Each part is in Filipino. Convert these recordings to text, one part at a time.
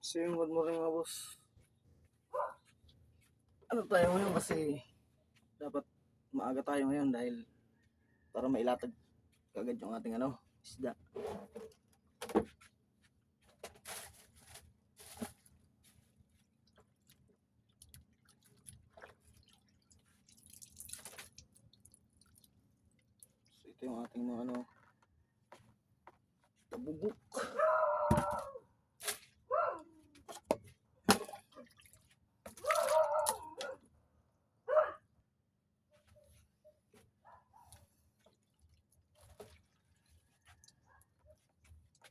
So yun, good morning mga boss. Ano tayo ngayon kasi dapat maaga tayo ngayon dahil para mailatag kagad yung ating isda. So ito yung ating mga tabubuk.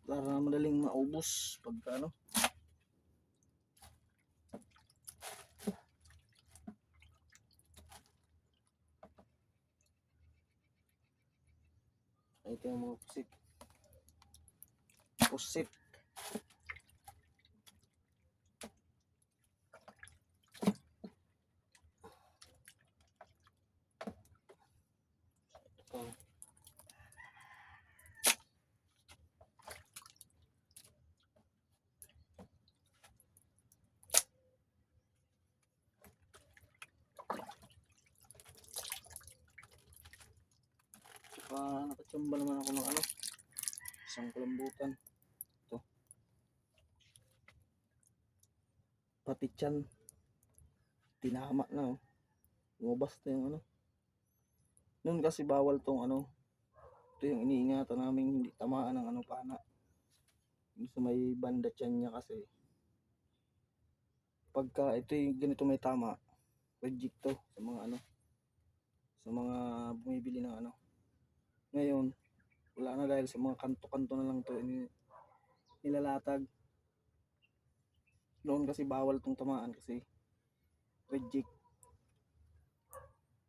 Para madaling maubos pagka ito yung mga pusit. Pusit. Ito. Nakatsamba naman ako ng isang kulambutan. Ito. Pati tiyan. Tinama na lumabas na yung Noon kasi bawal tong ito yung iniingatan namin hindi tamaan ng pana. Yung sa may banda tiyan niya kasi pagka ito yung ganito may tama, reject to sa mga sa mga bumibili ng Ngayon, wala na dahil sa mga kanto-kanto na lang to nilalatag. Noon kasi bawal tong tamaan kasi reject.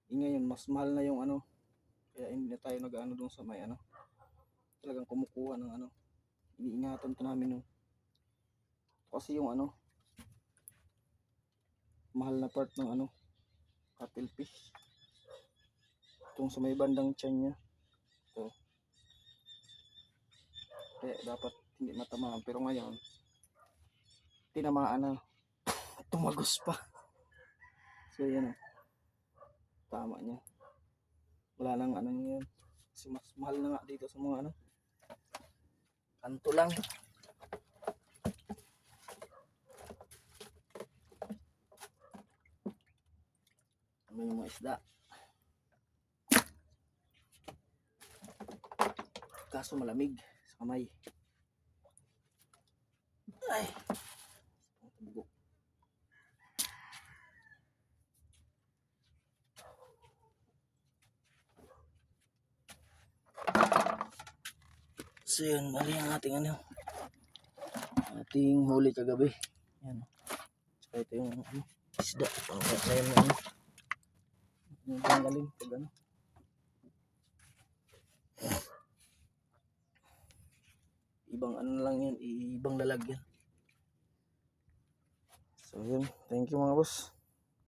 Ngayon mas mahal na yung kaya hindi na tayo nag doon sa may talagang kumukuha ng iniingatan to namin kasi yung mahal na part ng cuttlefish itong sa may bandang tiyan niya ito. Kaya dapat hindi matamaan pero ngayon tinamaan na tumagos pa. So yan tama niya, wala nang niya yan kasi mas mahal na nga dito sa mga kanto lang. May mga isda kaso malamig sa kamay. Ay so yun, bali ang ating ating huli kagabi. Yan saka ito yung isda pangkakain na yung galing pag ibang lang yan, ibang lalagyan. So yun, thank you mga boss.